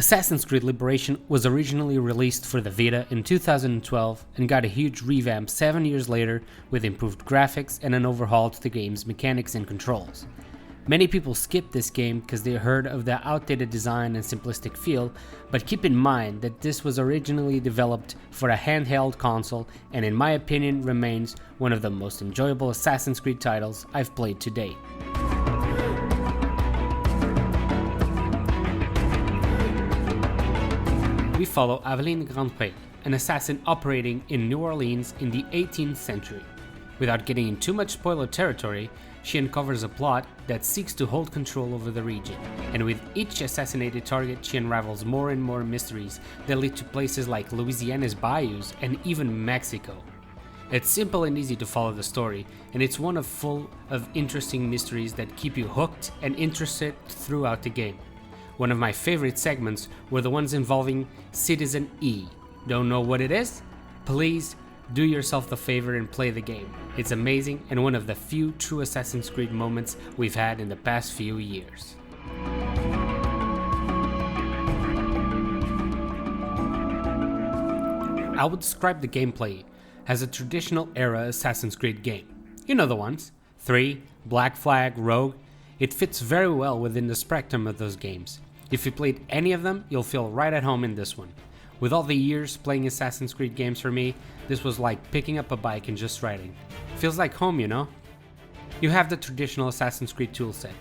Assassin's Creed Liberation was originally released for the Vita in 2012 and got a huge revamp 7 years later with improved graphics and an overhaul to the game's mechanics and controls. Many people skip this game because they heard of the outdated design and simplistic feel, but keep in mind that this was originally developed for a handheld console and in my opinion remains one of the most enjoyable Assassin's Creed titles I've played to date. We follow Aveline Grandpré, an assassin operating in New Orleans in the 18th century. Without getting in too much spoiler territory, she uncovers a plot that seeks to hold control over the region, and with each assassinated target she unravels more and more mysteries that lead to places like Louisiana's bayous and even Mexico. It's simple and easy to follow the story, and it's one full of interesting mysteries that keep you hooked and interested throughout the game. One of my favorite segments were the ones involving Citizen E. Don't know what it is? Please do yourself the favor and play the game. It's amazing and one of the few true Assassin's Creed moments we've had in the past few years. I would describe the gameplay as a traditional era Assassin's Creed game. You know the ones: 3, Black Flag, Rogue. It fits very well within the spectrum of those games. If you played any of them, you'll feel right at home in this one. With all the years playing Assassin's Creed games for me, this was like picking up a bike and just riding. Feels like home, you know? You have the traditional Assassin's Creed toolset: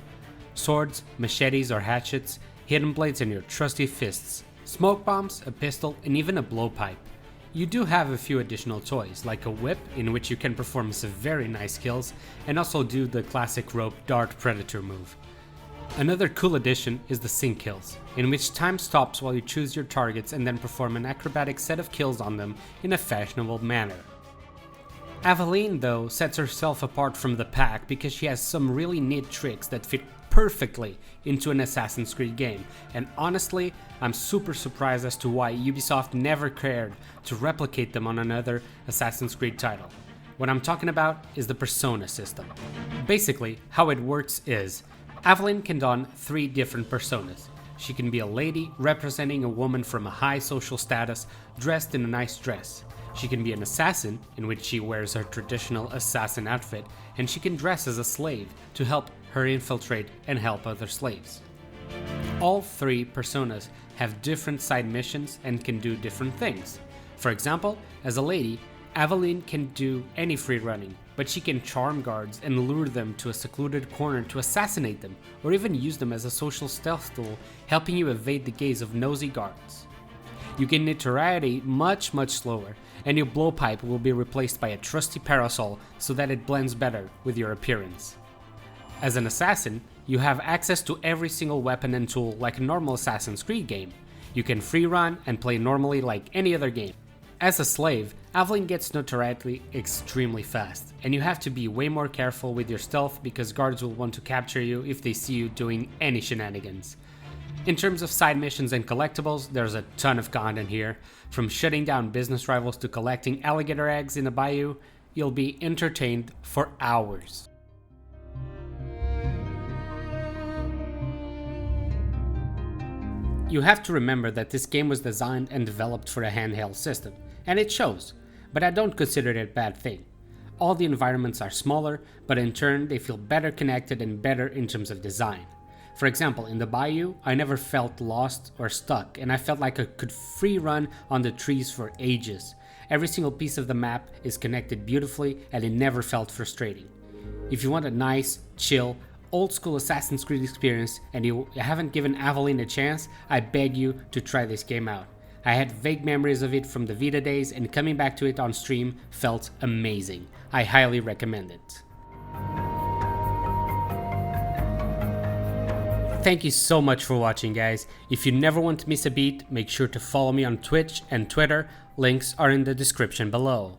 swords, machetes or hatchets, hidden blades and your trusty fists, smoke bombs, a pistol, and even a blowpipe. You do have a few additional toys, like a whip in which you can perform some very nice kills and also do the classic rope dart predator move. Another cool addition is the sync kills, in which time stops while you choose your targets and then perform an acrobatic set of kills on them in a fashionable manner. Aveline, though, sets herself apart from the pack because she has some really neat tricks that fit perfectly into an Assassin's Creed game, and honestly, I'm super surprised as to why Ubisoft never cared to replicate them on another Assassin's Creed title. What I'm talking about is the persona system. Basically, how it works is Aveline can don 3 different personas. She can be a lady representing a woman from a high social status dressed in a nice dress. She can be an assassin, in which she wears her traditional assassin outfit, and she can dress as a slave to help her infiltrate and help other slaves. All 3 personas have different side missions and can do different things. For example, as a lady, Aveline can do any free running, but she can charm guards and lure them to a secluded corner to assassinate them, or even use them as a social stealth tool, helping you evade the gaze of nosy guards. You gain notoriety much slower, and your blowpipe will be replaced by a trusty parasol so that it blends better with your appearance. As an assassin, you have access to every single weapon and tool like a normal Assassin's Creed game. You can free run and play normally like any other game. As a slave, Aveline gets notoriety extremely fast, and you have to be way more careful with your stealth because guards will want to capture you if they see you doing any shenanigans. In terms of side missions and collectibles, there's a ton of content here. From shutting down business rivals to collecting alligator eggs in a bayou, you'll be entertained for hours. You have to remember that this game was designed and developed for a handheld system, and it shows, but I don't consider it a bad thing. All the environments are smaller, but in turn they feel better connected and better in terms of design. For example, in the bayou, I never felt lost or stuck, and I felt like I could free run on the trees for ages. Every single piece of the map is connected beautifully, and it never felt frustrating. If you want a nice, chill, old school Assassin's Creed experience and you haven't given Aveline a chance, I beg you to try this game out. I had vague memories of it from the Vita days, and coming back to it on stream felt amazing. I highly recommend it. Thank you so much for watching, guys. If you never want to miss a beat, make sure to follow me on Twitch and Twitter. Links are in the description below.